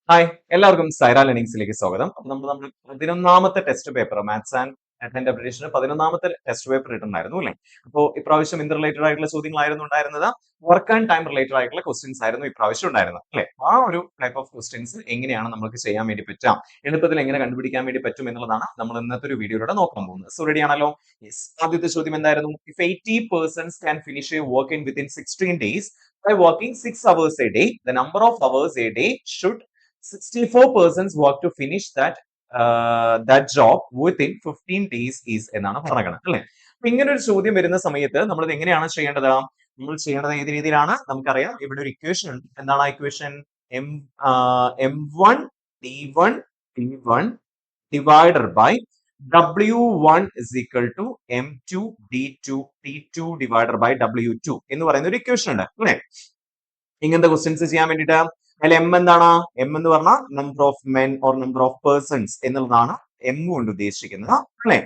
Hi, എല്ലാവർക്കും സൈറ ലേണിംഗ്സിലേക്ക് സ്വാഗതം. അപ്പൊ നമ്മൾ 11ാമത്തെ ടെസ്റ്റ് പേപ്പർ മാത്സ് ആൻഡ് ഇന്റർപ്രിറ്റേഷന് 11ാമത്തെ ടെസ്റ്റ് പേപ്പർ ഇട്ടുണ്ടായിരുന്നു അല്ലേ? അപ്പോൾ ഇപ്രാവശ്യം എന്ത് റിലേറ്റഡ് ആയിട്ടുള്ള ചോദ്യങ്ങളായിരുന്നു ഉണ്ടായിരുന്നത്? വർക്ക് ആൻഡ് ടൈം റിലേറ്റഡ് ആയിട്ടുള്ള ക്വസ്റ്റ്യൻസ് ആയിരുന്നു ഇപ്രാവശ്യം ഉണ്ടായിരുന്നത് അല്ലേ? ആ ഒരു ടൈപ്പ് ഓഫ് ക്വസ്റ്റ്യൻസ് എങ്ങനെയാണ് നമുക്ക് ചെയ്യാൻ വേണ്ടി പറ്റുക, എളുപ്പത്തിൽ എങ്ങനെ കണ്ടുപിടിക്കാൻ വേണ്ടി പറ്റും എന്നുള്ളതാണ് നമ്മൾ ഇന്നത്തെ ഒരു വീഡിയോയിലൂടെ നോക്കാൻ പോകുന്നത്. സോ റെഡി ആണല്ലോ? യെസ്. ആദ്യത്തെ ചോദ്യം എന്തായിരുന്നു? If 80 persons can finish a work in within 16 days by working 6 hours a day, the number of hours a day should 64 persons work to finish that job within 15 days is എന്നാണ് പറഞ്ഞത് അല്ലെ? അപ്പൊ ഇങ്ങനെ ഒരു ചോദ്യം വരുന്ന സമയത്ത് നമ്മൾ ഇത് എങ്ങനെയാണ് ചെയ്യേണ്ടത്? നമ്മൾ ചെയ്യേണ്ടത് ഏത് രീതിയിലാണ്? നമുക്കറിയാം ഇവിടെ ഒരു ഇക്വേഷൻ ഉണ്ട്. എന്താണ് ആ equation? M M1 D1 T1 divided by W1 is equal to M2 D2 T2 divided by W2 എന്ന് പറയുന്ന ഒരു ഇക്വേഷൻ ഉണ്ട് അല്ലെ? ഇങ്ങനത്തെ ക്വസ്റ്റ്യൻസ് ചെയ്യാൻ വേണ്ടിയിട്ട് അതിൽ എം എന്താണ്? എം എന്ന് പറഞ്ഞാൽ number of men or number of persons എന്നുള്ളതാണ് എം കൊണ്ട് ഉദ്ദേശിക്കുന്നത് അല്ലെ?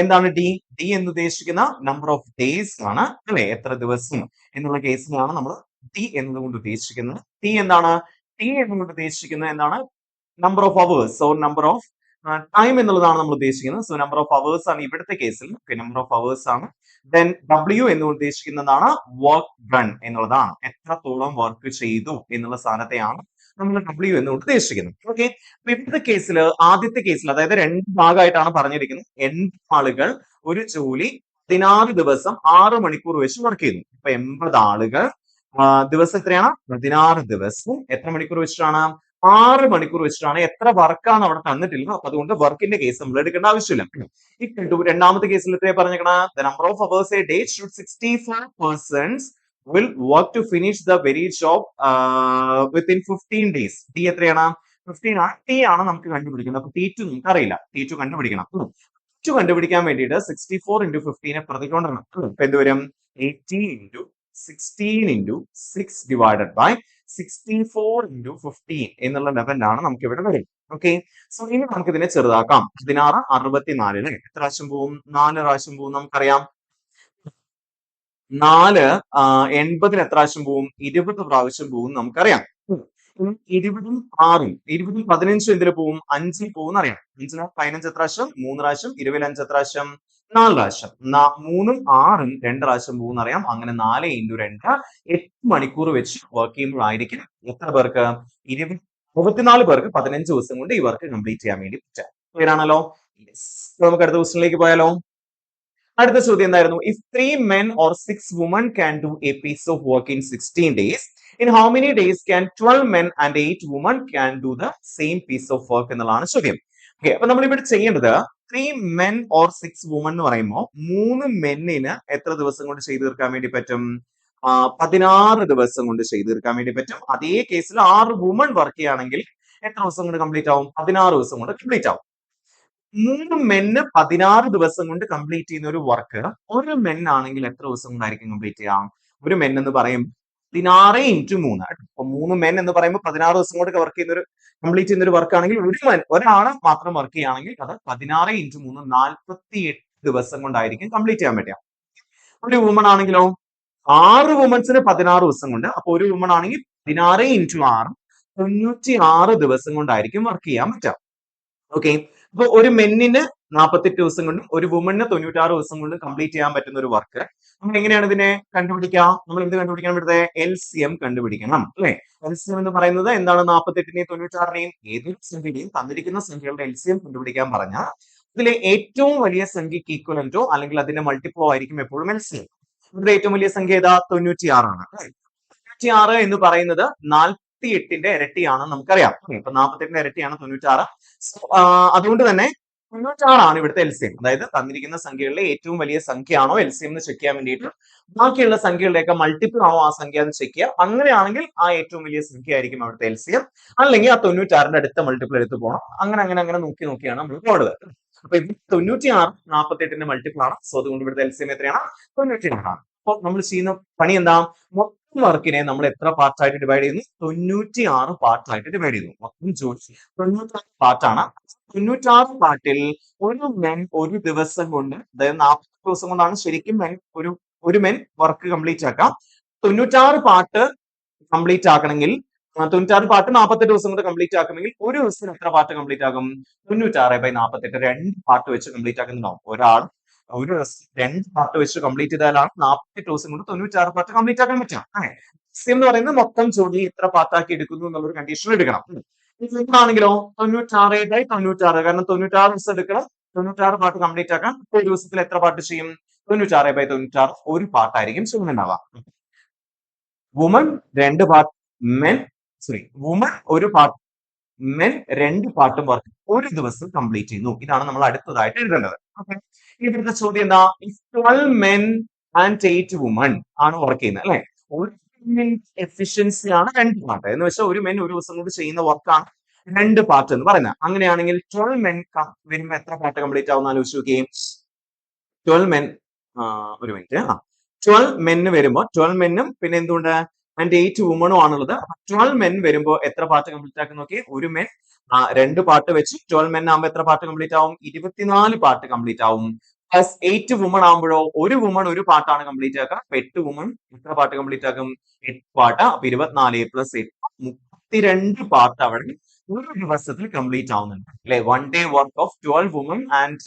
എന്താണ് ഡി? ഡി എന്ന് ഉദ്ദേശിക്കുന്ന നമ്പർ ഓഫ് ഡേയ്സ് ആണ് അല്ലെ? എത്ര ദിവസം എന്നുള്ള കേസിലാണ് നമ്മൾ ഡി എന്നതുകൊണ്ട് ഉദ്ദേശിക്കുന്നത്. ടി എന്താണ്? ടി എന്നുകൊണ്ട് ഉദ്ദേശിക്കുന്നത് എന്താണ്? Number of hours or number of time എന്നുള്ളതാണ് നമ്മൾ ഉദ്ദേശിക്കുന്നത്. സോ നമ്പർ ഓഫ് അവേഴ്സ് ആണ് ഇവിടുത്തെ കേസിൽ. നമ്പർ ഓഫ് അവേഴ്സ് ആണ്. ദെൻ ഡബ്ല്യു എന്ന് ഉദ്ദേശിക്കുന്നതാണ് വർക്ക് ഡൺ എന്നുള്ളതാണ്. എത്രത്തോളം വർക്ക് ചെയ്തു എന്നുള്ള സ്ഥാനത്തെയാണ് നമ്മൾ ഡബ്ല്യു എന്ന് ഉദ്ദേശിക്കുന്നത്. ഓക്കെ, അപ്പൊ ഇവിടുത്തെ കേസിൽ ആദ്യത്തെ കേസിൽ അതായത് രണ്ട് ഭാഗമായിട്ടാണ് പറഞ്ഞിരിക്കുന്നത്. 80 ആളുകൾ ഒരു ജോലി 16 ദിവസം 6 മണിക്കൂർ വെച്ച് വർക്ക് ചെയ്യുന്നു. ഇപ്പൊ 80 ആളുകൾ ദിവസം എത്രയാണ്? 16 ദിവസം എത്ര മണിക്കൂർ വെച്ചിട്ടാണ്? 6 മണിക്കൂർ വെച്ചിട്ടാണ്. എത്ര വർക്കാണ് അവിടെ തന്നിട്ടില്ല. അപ്പൊ അതുകൊണ്ട് വർക്കിന്റെ കേസ് നമ്മൾ എടുക്കേണ്ട ആവശ്യമില്ല. രണ്ടാമത്തെ കേസിൽ എത്രയാ പറഞ്ഞേക്കണ? The number of hours a day should 64 persons will work to finish the very job within 15 days. T എത്രയാണ്? 15 ആണ്. T ആണ് നമുക്ക് കണ്ടുപിടിക്കുന്നത്. അപ്പൊ T2 നമുക്ക് അറിയില്ല. T2 കണ്ടുപിടിക്കണം. T2 കണ്ടുപിടിക്കാൻ വേണ്ടിയിട്ട് 64 into 15 പ്രതികൊണ്ടണം. അപ്പൊ എന്ത് വരും? 80 into 16 into 6 divided by 64 into 15 എന്നുള്ള ലെവലിലാണ് നമുക്ക് ഇവിടെ വരും. ഓക്കെ, സോ ഇനി നമുക്ക് ഇതിനെ ചെറുതാക്കാം. 16 64 എത്ര പ്രാവശ്യം പോവും? 4 പ്രാവശ്യം പോവും. നമുക്കറിയാം 4 80 എത്ര പ്രാവശ്യം പോവും? 20 പ്രാവശ്യം പോവും നമുക്കറിയാം. 20ഉം 6ഉം 20ഉം 15ഉം എന്തിൽ പോവും? 5ൽ പോവും അറിയാം. 5ന് 15 എത്ര പ്രാവശ്യം? 3 പ്രാവശ്യം. 25 എത്ര പ്രാവശ്യം? 4 പ്രാവശ്യം. 3ഉം 6ഉം 2 പ്രാവശ്യം പോകും അറിയാം. അങ്ങനെ 4 into 2 8 മണിക്കൂർ വെച്ച് വർക്ക് ചെയ്യുമ്പോഴായിരിക്കും എത്ര പേർക്ക്? 24 പേർക്ക് 15 ദിവസം കൊണ്ട് ഈ വർക്ക് കംപ്ലീറ്റ് ചെയ്യാൻ വേണ്ടി പറ്റുക. ക്ലിയർ ആണല്ലോ? നമുക്ക് അടുത്ത ക്വസ്റ്റിനിലേക്ക് പോയാലോ? അടുത്ത ചോദ്യം എന്തായിരുന്നു? If 3 men or 6 women can do a piece of work in 16 days, in how many days can 12 men and 8 women can do the same piece of work എന്നുള്ളതാണ് ചോദ്യം. ഓക്കെ, അപ്പൊ നമ്മൾ ഇവിടെ ചെയ്യേണ്ടത് 3 men or 6 women എന്ന് പറയുമ്പോൾ 3 മെന്നിന് എത്ര ദിവസം കൊണ്ട് ചെയ്തു തീർക്കാൻ വേണ്ടി പറ്റും? 16 ദിവസം കൊണ്ട് ചെയ്തു തീർക്കാൻ വേണ്ടി പറ്റും. അതേ കേസിൽ 6 വുമൺ വർക്ക് ചെയ്യുകയാണെങ്കിൽ എത്ര ദിവസം കൊണ്ട് കംപ്ലീറ്റ് ആവും? 16 ദിവസം കൊണ്ട് കംപ്ലീറ്റ് ആവും. 3 മെന്ന് 16 ദിവസം കൊണ്ട് കംപ്ലീറ്റ് ചെയ്യുന്ന ഒരു വർക്ക് ഒരു മെൻ ആണെങ്കിൽ എത്ര ദിവസം കൊണ്ടായിരിക്കും കംപ്ലീറ്റ് ചെയ്യാം? ഒരു മെൻ എന്ന് പറയും 16 into 3. അപ്പൊ 3 മെൻ എന്ന് പറയുമ്പോൾ 16 ദിവസം കൊണ്ട് വർക്ക് ചെയ്യുന്ന ഒരു കംപ്ലീറ്റ് ചെയ്യുന്ന ഒരു വർക്ക് ആണെങ്കിൽ ഒരാള് മാത്രം വർക്ക് ചെയ്യുകയാണെങ്കിൽ അത് 16 into 3 48 ദിവസം കൊണ്ടായിരിക്കും കംപ്ലീറ്റ് ചെയ്യാൻ പറ്റുക. ഒരു വുമൺ ആണെങ്കിലോ 6 വുമൻസിന് 16 ദിവസം കൊണ്ട്. അപ്പൊ ഒരു വുമൺ ആണെങ്കിൽ 16 into 6 96 ദിവസം കൊണ്ടായിരിക്കും വർക്ക് ചെയ്യാൻ പറ്റുക. ഓക്കെ, അപ്പൊ ഒരു മെന്നിന് 48 ദിവസം കൊണ്ടും ഒരു വുമണിന് 96 ദിവസം കൊണ്ടും കംപ്ലീറ്റ് ചെയ്യാൻ പറ്റുന്ന ഒരു വർക്ക് നമ്മൾ എങ്ങനെയാണ് ഇതിനെ കണ്ടുപിടിക്കുക? നമ്മൾ എന്ത് കണ്ടുപിടിക്കണം? ഇവിടുത്തെ LCM കണ്ടുപിടിക്കണം അല്ലെ? LCM എന്ന് പറയുന്നത് എന്താണ്? 48നെയും 96നെയും ഏതൊരു സംഖ്യയുടെയും തന്നിരിക്കുന്ന സംഖ്യകളുടെ LCM കണ്ടുപിടിക്കാൻ പറഞ്ഞാൽ ഇതിലെ ഏറ്റവും വലിയ സംഖ്യക്ക് ഈക്വലന്റോ അല്ലെങ്കിൽ അതിന്റെ മൾട്ടിപ്ലോ ആയിരിക്കും എപ്പോഴും LCM. ഇവിടെ ഏറ്റവും വലിയ സംഖ്യ ഏതാ? 96 ആണ്. 96 എന്ന് പറയുന്നത് 48ന്റെ ഇരട്ടിയാണ് നമുക്കറിയാം. ഇപ്പൊ 48ന്റെ ഇരട്ടിയാണ് 96. അതുകൊണ്ട് തന്നെ 96 ആണ് ഇവിടുത്തെ LCM. അതായത് തന്നിരിക്കുന്ന സംഖ്യകളിലെ ഏറ്റവും വലിയ സംഖ്യയാണോ LCM എന്ന് ചെക്ക് ചെയ്യാൻ വേണ്ടിയിട്ട് ബാക്കിയുള്ള സംഖ്യകളുടെയൊക്കെ മൾട്ടിപ്പിൾ ആണോ ആ സംഖ്യ എന്ന് ചെക്ക് ചെയ്യുക. അങ്ങനെയാണെങ്കിൽ ആ ഏറ്റവും വലിയ സംഖ്യ ആയിരിക്കും അവിടുത്തെ LCM. അല്ലെങ്കിൽ ആ 96ന്റെ അടുത്ത മൾട്ടിപ്പിൾ എടുത്ത് പോകണം. അങ്ങനെ അങ്ങനെ അങ്ങനെ നോക്കിയാണ് നമ്മൾ പോകേണ്ടത്. അപ്പൊ ഇത് 96 48ന്റെ മൾട്ടിപ്പിൾ ആണ്. സോ അതുകൊണ്ട് ഇവിടുത്തെ LCM എത്രയാണ്? 96 ആണ്. അപ്പൊ നമ്മൾ ചെയ്യുന്ന പണി എന്താ? മൊത്തം വർക്കിനെ നമ്മൾ എത്ര പാർട്ടായിട്ട് ഡിവൈഡ് ചെയ്യുന്നു? 96 പാർട്ടായിട്ട് ഡിവൈഡ് ചെയ്യുന്നു. മൊത്തം ജോലി 96 പാർട്ടാണ്. 96 പാർട്ടിൽ ഒരു മെൻ ഒരു ദിവസം കൊണ്ട്, അതായത് 40 ദിവസം കൊണ്ടാണ് ശരിക്കും ഒരു മെൻ വർക്ക് കംപ്ലീറ്റ് ആക്കാം. 96 പാർട്ട് കംപ്ലീറ്റ് ആക്കണമെങ്കിൽ 96 പാട്ട് 48 ദിവസം കൊണ്ട് കംപ്ലീറ്റ് ആക്കുമെങ്കിൽ ഒരു ദിവസത്തിൽ എത്ര പാട്ട് കംപ്ലീറ്റ് ആകും? 96/48 രണ്ട് പാട്ട് വെച്ച് കംപ്ലീറ്റ് ആക്കുന്നുണ്ടാവും. ഒരാൾ ഒരു ദിവസം രണ്ട് പാട്ട് വെച്ച് കംപ്ലീറ്റ് ചെയ്താലാണ് 48 ദിവസം കൊണ്ട് 96 പാട്ട് കംപ്ലീറ്റ് ആക്കാൻ പറ്റുക. എന്ന് പറയുന്നത് മൊത്തം ജോലി എത്ര പാട്ടാക്കി എടുക്കുന്നു എന്നുള്ളൊരു കണ്ടീഷൻ എടുക്കണം. ആണെങ്കിലോ 96/96 കാരണം 96 ദിവസം എടുക്കണം. 96 പാട്ട് കംപ്ലീറ്റ് ആക്കാൻ ഒരു ദിവസത്തിൽ എത്ര പാട്ട് ചെയ്യും? 96/96 ഒരു പാട്ടായിരിക്കും ചെയ്യുന്നുണ്ടാവുക. വുമൺ രണ്ട് പാട്ട്, മെൻ വുമൺ ഒരു പാട്ട്, മെൻ രണ്ട് പാട്ടും വർക്ക് ഒരു ദിവസം കംപ്ലീറ്റ് ചെയ്യുന്നു. ഇതാണ് നമ്മൾ അടുത്തതായിട്ട് എഴുതേണ്ടത്. ഓക്കെ, ഇവിടുത്തെ ചോദ്യം എന്താ? 12 മെൻ ആൻഡ് 8 വുമൺ ആണ് വർക്ക് ചെയ്യുന്നത് അല്ലെ. ഒരു എഫിഷ്യൻസി ആണ് രണ്ട് പാട്ട് എന്ന് വെച്ചാൽ ഒരു മെൻ ഒരു ദിവസം കൊണ്ട് ചെയ്യുന്ന വർക്കാണ് രണ്ട് പാട്ട് എന്ന് പറയുന്നത്. അങ്ങനെയാണെങ്കിൽ 12 മെൻ വരുമ്പോ എത്ര പാട്ട് കംപ്ലീറ്റ് ആവുന്ന ആലോചിച്ച് നോക്കിയേ. 12 മെൻ ഒരു മിനിറ്റ് 12 മെന്ന് വരുമ്പോ 12 മെന്നും പിന്നെ എന്തുകൊണ്ട് ആൻഡ് 8 വുമണും ആണുള്ളത്. 12 മെൻ വരുമ്പോ എത്ര പാട്ട് കംപ്ലീറ്റ് ആക്കി നോക്കി. ഒരു മെൻ രണ്ട് പാട്ട് വെച്ച് 12 മെൻ ആകുമ്പോ എത്ര പാട്ട് കംപ്ലീറ്റ് ആവും? 24 പാട്ട് കംപ്ലീറ്റ് ആവും. പ്ലസ് 8 വുമൺ ആകുമ്പോഴോ ഒരു വുമൺ ഒരു പാട്ടാണ് കംപ്ലീറ്റ് ആക്കുക. അപ്പൊ 8 വുമൺ എത്ര പാട്ട് കംപ്ലീറ്റ് ആക്കും? 8 പാട്ട്. അപ്പൊ 24 പ്ലസ് 8 32 പാട്ട് അവിടെ ഒരു ദിവസത്തിൽ കംപ്ലീറ്റ് ആവുന്നുണ്ട് അല്ലെ. One day work of 12 woman and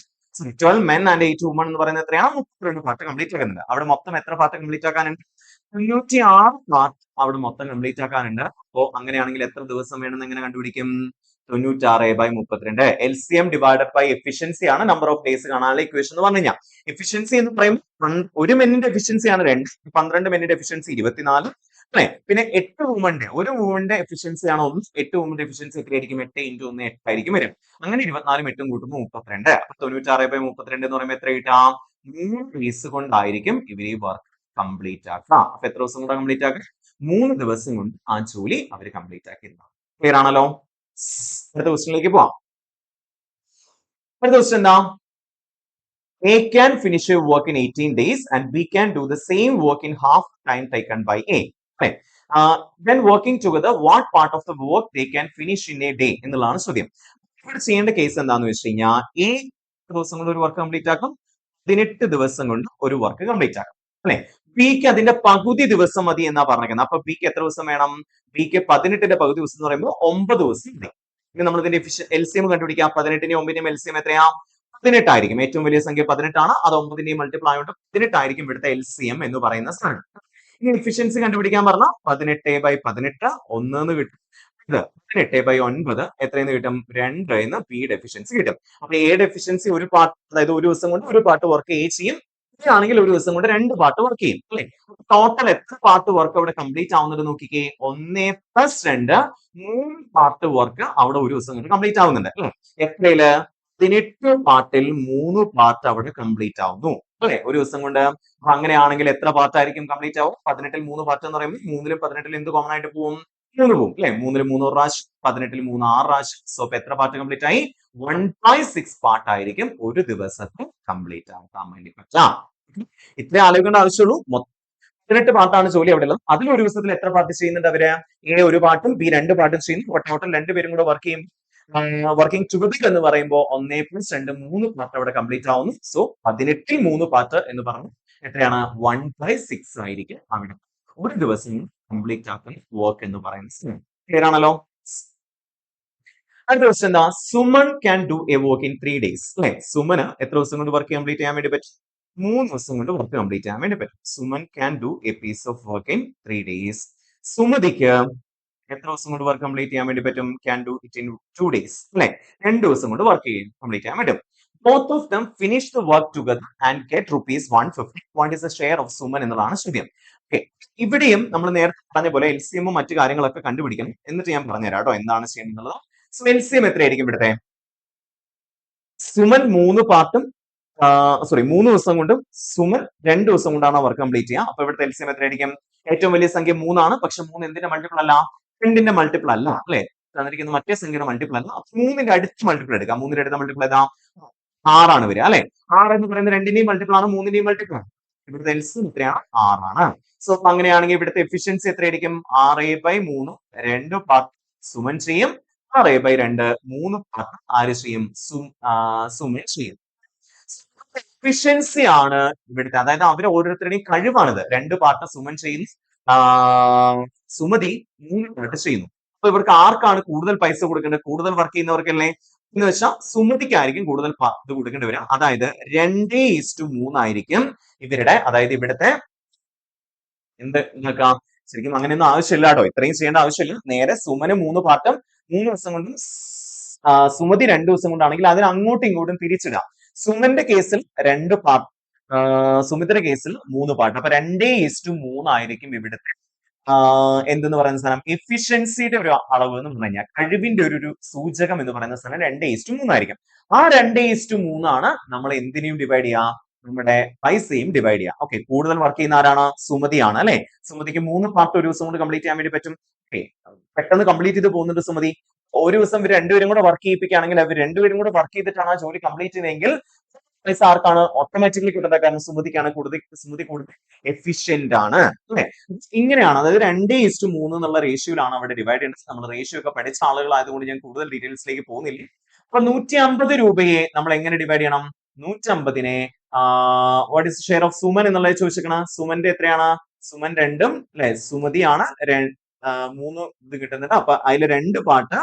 12 men and 8 woman എന്ന് പറയുന്നത് എത്രയാണ്? 32 പാട്ട് കംപ്ലീറ്റ് ആക്കുന്നുണ്ട്. അവിടെ മൊത്തം എത്ര പാട്ട് കംപ്ലീറ്റ് ആക്കാനുണ്ട്? 96 പാട്ട് അവിടെ മൊത്തം കംപ്ലീറ്റ് ആക്കാനുണ്ട്. അപ്പോ അങ്ങനെയാണെങ്കിൽ എത്ര ദിവസം വേണമെന്ന് എങ്ങനെ കണ്ടുപിടിക്കും? 96/32 LCM ഡിവൈഡഡ് ബൈ എഫിഷ്യൻസി ആണ് നമ്പർ ഓഫ് ഡേയ്സ് കാണാനുള്ള ഇക്വേഷൻ എന്ന് പറഞ്ഞു കഴിഞ്ഞാൽ. എഫിഷ്യൻസി എന്ന് പറയുമ്പോൾ ഒരു മെന്നിന്റെ എഫിഷ്യൻസി ആണ് 2, 12 മെന്നിന്റെ എഫിഷ്യൻസി 24 അല്ലെ. പിന്നെ 8 വുമന്റെ ഒരു വുമന്റെ എഫിഷ്യൻസി ആണ് 1. 8 വുമന്റെ എഫിഷ്യൻസി എത്രയായിരിക്കും? 8 × 1 8 ആയിരിക്കും വരും. അങ്ങനെ 24 8 കൂട്ടുമ്പോൾ 32. അപ്പൊ 96/32 എന്ന് പറയുമ്പോൾ എത്ര കിട്ടാം? 3 ഡേയ്സ് കൊണ്ടായിരിക്കും ഇവർ ഈ വർക്ക് കംപ്ലീറ്റ് ആക്കുക. അപ്പൊ എത്ര ദിവസം കൊണ്ട് കംപ്ലീറ്റ് ആക്കുക? 3 ദിവസം കൊണ്ട് ആ ജോലി അവർ കംപ്ലീറ്റ് ആക്കിയിരുന്ന. ക്ലിയർ ആണല്ലോ. അടുത്ത ക്വസ്റ്റ്യനിലേക്ക് പോവാം. അടുത്ത ക്വസ്റ്റ്യൻ എന്താ? A can finish a work in 18 days and B can do the same work in half time taken by A. Right? When working together, what part of the work they can finish in a day എന്നുള്ളതാണ് ചോദ്യം. ഇവിടെ ചെയ്യേണ്ട case എന്താന്ന് വെച്ച് കഴിഞ്ഞാൽ A ദിവസം കൊണ്ട് ഒരു വർക്ക് കംപ്ലീറ്റ് ആക്കും, 18 ദിവസം കൊണ്ട് ഒരു വർക്ക് കംപ്ലീറ്റ് ആക്കും അല്ലെ. ബിക്ക് അതിന്റെ പകുതി ദിവസം മതി എന്നാ പറഞ്ഞിരിക്കുന്നത്. അപ്പൊ ബിക്ക് എത്ര ദിവസം വേണം? ബിക്ക് 18ന്റെ പകുതി ദിവസം എന്ന് പറയുമ്പോൾ 9 ദിവസം മതി. ഇനി നമ്മൾ ഇതിന്റെ LCM കണ്ടുപിടിക്കാം. 18ന്റെയും 9ന്റെയും LCM എത്രയാ? 18 ആയിരിക്കും. ഏറ്റവും വലിയ സംഖ്യ 18 ആണ്. അത് 9ന്റെയും മൾട്ടിപ്ലൈ ആയതുകൊണ്ട് 18 ആയിരിക്കും ഇവിടുത്തെ LCM എന്ന് പറയുന്ന സാധനം. ഇനി എഫിഷ്യൻസി കണ്ടുപിടിക്കാൻ പറഞ്ഞാൽ 18/18 1 എന്ന് കിട്ടും. 18/9 എത്രയെന്ന് കിട്ടും? 2 എന്ന് ബിയുടെ എഫിഷ്യൻസി കിട്ടും. അപ്പൊ എയുടെ എഫിഷ്യൻസി ഒരു പാർട്ട്, അതായത് ഒരു ദിവസം കൊണ്ട് ഒരു പാർട്ട് വർക്ക് എ ചെയ്യും. ആണെങ്കിൽ ഒരു ദിവസം കൊണ്ട് 2 പാർട്ട് വർക്ക് ചെയ്യും അല്ലെ. ടോട്ടൽ എത്ര പാർട്ട് വർക്ക് അവിടെ കംപ്ലീറ്റ് ആവുന്നത് നോക്കിക്കേ. 1 + 2 3 പാർട്ട് വർക്ക് അവിടെ ഒരു ദിവസം കൊണ്ട് കംപ്ലീറ്റ് ആവുന്നുണ്ട് അല്ലെ. എത്രയില്? 18 പാർട്ടിൽ 3 പാർട്ട് അവിടെ കംപ്ലീറ്റ് ആവുന്നു അല്ലെ ഒരു ദിവസം കൊണ്ട്. അപ്പൊ അങ്ങനെയാണെങ്കിൽ എത്ര പാർട്ട് ആയിരിക്കും കംപ്ലീറ്റ് ആവും? 18ൽ 3 പാർട്ട് എന്ന് പറയുമ്പോൾ 3ലും 18ലും എന്ത് കോമൺ ആയിട്ട് പോകും? 3 പോകും അല്ലെ. 3ൽ 3 പ്രാവശ്യം, 18ൽ 3 6 പ്രാവശ്യം. സോ അപ്പൊ എത്ര പാർട്ട് കംപ്ലീറ്റ് ആയി? 1/6 പാർട്ട് ആയിരിക്കും ഒരു ദിവസത്തിൽ കംപ്ലീറ്റ് ആക്കാൻ വേണ്ടി പറ്റാം. ഇത്രേ ആലോചിക്കേണ്ട ആവശ്യമുള്ളൂ. 18 പാർട്ടാണ് ജോലി അവിടെ ഉള്ളത്. അതിൽ ഒരു ദിവസത്തിൽ എത്ര പാർട്ട് ചെയ്യുന്നുണ്ട് അവര്? എ ഒരു പാർട്ടും ബി 2 പാർട്ടും ചെയ്യുന്നു. ടോട്ടൽ 2 പേരും കൂടെ വർക്ക് ചെയ്യും. വർക്കിംഗ് ടുഗദർ എന്ന് പറയുമ്പോൾ 1 + 2 3 പാർട്ട് അവിടെ കംപ്ലീറ്റ് ആവുന്നു. സോ 18ൽ 3 പാർട്ട് എന്ന് പറഞ്ഞു എത്രയാണ്? 1/6 ആയിരിക്കും അവിടെ ഒരു ദിവസം കംപ്ലീറ്റ് ആക്കുന്ന വർക്ക് എന്ന് പറയുന്നത്. ക്ലിയർ ആണല്ലോ. അടുത്ത ക്വസ്റ്റ്യൻ എന്താ? Suman can do A work in 3 days അല്ലെ. സുമന് എത്ര ദിവസം കൊണ്ട് വർക്ക് കംപ്ലീറ്റ് ചെയ്യാൻ വേണ്ടി പറ്റും? 3 ദിവസം കൊണ്ട് വർക്ക് കംപ്ലീറ്റ് ചെയ്യാൻ വേണ്ടി പറ്റും. Suman can do a piece of work in 3 days. സുമതിക്ക് എത്ര ദിവസം കൊണ്ട് വർക്ക് കംപ്ലീറ്റ് ചെയ്യാൻ വേണ്ടി പറ്റും? Can do it in 2 days അല്ലെ. 2 ദിവസം കൊണ്ട് വർക്ക് കംപ്ലീറ്റ് ചെയ്യാൻ പറ്റും. Both of them finish the work together and get ₹150. What is the share of Suman എന്നുള്ളതാണ് ചോദ്യം. ഓക്കെ, ഇവിടെയും നമ്മൾ നേരത്തെ പറഞ്ഞ പോലെ LCM മറ്റു കാര്യങ്ങളൊക്കെ കണ്ടുപിടിക്കണം. എന്നിട്ട് ഞാൻ പറഞ്ഞുതരാം കേട്ടോ എന്താണ് ചെയ്യേണ്ടത്. സോ LCM എത്രയായിരിക്കും ഇവിടുത്തെ? സുമൻ 3 പാർട്ടും 3 ദിവസം കൊണ്ടും സുമൻ 2 ദിവസം കൊണ്ടാണ് വർക്ക് കംപ്ലീറ്റ് ചെയ്യുക. അപ്പൊ ഇവിടുത്തെ LCM എത്രയായിരിക്കും? ഏറ്റവും വലിയ സംഖ്യ 3 ആണ്. പക്ഷെ 3 എന്തിന്റെ മൾട്ടിപ്പിൾ അല്ല? 2ന്റെ മൾട്ടിപ്പിൾ അല്ല അല്ലെ. തന്നിരിക്കുന്ന മറ്റേ സംഖ്യയുടെ മൾട്ടിപ്പിൾ അല്ല. 3ന്റെ അടുത്ത മൾട്ടിപ്പിൾ എടുക്കാം. 3ന്റെ അടുത്ത മൾട്ടിപ്പിൾ ഏതാ? 6 ആണ് വരിക അല്ലെ. 6 എന്ന് പറയുന്നത് 2ന്റെയും മൾട്ടിപ്പിൾ ആണ്, 3ന്റെയും മൾട്ടിപ്പിൾ ആണ്. ഇവിടുത്തെ LCM എത്രയാണ്? 6 ആണ്. സോ അങ്ങനെയാണെങ്കിൽ ഇവിടുത്തെ എഫിഷ്യൻസി എത്രയായിരിക്കും? 6/3 2 പാർട്ട് സുമൻ ചെയ്യും. 6/2 3 പാർട്ട് ആര് ചെയ്യും? സുമൻ ചെയ്യും. എഫിഷ്യൻസി ആണ് ഇവിടുത്തെ, അതായത് അവർ ഓരോരുത്തരുടെയും കഴിവാണിത്. 2 പാർട്ട് സുമൻ ചെയ്യുന്നു, സുമതി 3 പാർട്ട് ചെയ്യുന്നു. അപ്പൊ ഇവർക്ക് ആർക്കാണ് കൂടുതൽ പൈസ കൊടുക്കേണ്ടത്? കൂടുതൽ വർക്ക് ചെയ്യുന്നവർക്കല്ലേ? എന്ന് വെച്ചാൽ സുമതിക്കായിരിക്കും കൂടുതൽ ഇത് കൊടുക്കേണ്ടി വരിക. അതായത് 2:3 ആയിരിക്കും ഇവരുടെ, അതായത് ഇവിടുത്തെ എന്ത് നോക്കാം, ശരിക്കും അങ്ങനെയൊന്നും ആവശ്യമില്ല കേട്ടോ, ഇത്രയും ചെയ്യേണ്ട ആവശ്യമില്ല. നേരെ സുമന് 3 പാർട്ടും 3 ദിവസം കൊണ്ടും സുമതി 2 ദിവസം കൊണ്ടാണെങ്കിൽ അതിന് അങ്ങോട്ടും ഇങ്ങോട്ടും തിരിച്ചിടാം. സുമന്റെ കേസിൽ 2 പാർട്ട്, സുമിത്രയുടെ കേസിൽ 3 പാർട്ട്. അപ്പൊ 2:3 ആയിരിക്കും ഇവിടുത്തെ എന്തെന്ന് പറയുന്ന സാധനം, എഫിഷ്യൻസിയുടെ ഒരു അളവ് എന്ന് പറഞ്ഞു കഴിഞ്ഞാൽ, കഴിവിന്റെ ഒരു സൂചകം എന്ന് പറയുന്ന സാധനം 2:3 ആയിരിക്കും. ആ 2:3 ആണ് നമ്മൾ എന്തിനേയും ഡിവൈഡ് ചെയ്യാം, നമ്മുടെ പൈസയും ഡിവൈഡ് ചെയ്യാം. ഓക്കെ, കൂടുതൽ വർക്ക് ചെയ്യുന്ന ആരാണ്? സുമതിയാണ് അല്ലെ. സുമതിക്ക് 3 പാർട്ട് ഒരു ദിവസം കൊണ്ട് കംപ്ലീറ്റ് ചെയ്യാൻ വേണ്ടി പറ്റും. ഓക്കെ, പെട്ടെന്ന് കംപ്ലീറ്റ് ചെയ്ത് പോകുന്നുണ്ട് സുമതി. ഒരു ദിവസം ഇവർ രണ്ടുപേരും കൂടെ വർക്ക് ചെയ്യിപ്പിക്കുകയാണെങ്കിൽ, അവർ രണ്ടുപേരും കൂടെ വർക്ക് ചെയ്തിട്ടാണ് ആ ജോലി കംപ്ലീറ്റ് ചെയ്തതെങ്കിൽ പൈസ ആർക്കാണ് ഓട്ടോമാറ്റിക്കലി കിട്ടുന്നത്? കാരണം സുമതിക്കാണ് കൂടുതൽ, സുമതി കൂടുതൽ എഫിഷ്യന്റ് ആണ് അല്ലെ. ഇങ്ങനെയാണ്, അതായത് 2:3 എന്നുള്ള റേഷ്യോയിലാണ് അവിടെ ഡിവൈഡ് ചെയ്യേണ്ടത്. നമ്മൾ റേഷ്യോ ഒക്കെ പഠിച്ച ആളുകളായതുകൊണ്ട് ഞാൻ കൂടുതൽ ഡീറ്റെയിൽസിലേക്ക് പോകുന്നില്ല. അപ്പൊ 150 രൂപയെ നമ്മൾ എങ്ങനെ ഡിവൈഡ് ചെയ്യണം? 150നെ what is share of Suman എന്നുള്ളത് ചോദിച്ചിരിക്കണം. സുമന്റെ എത്രയാണ്? സുമൻ 2ഉം അല്ലെ, സുമതിയാണ് 3 ഇത് കിട്ടുന്നുണ്ട്. അപ്പൊ അതിൽ 2 പാർട്ട്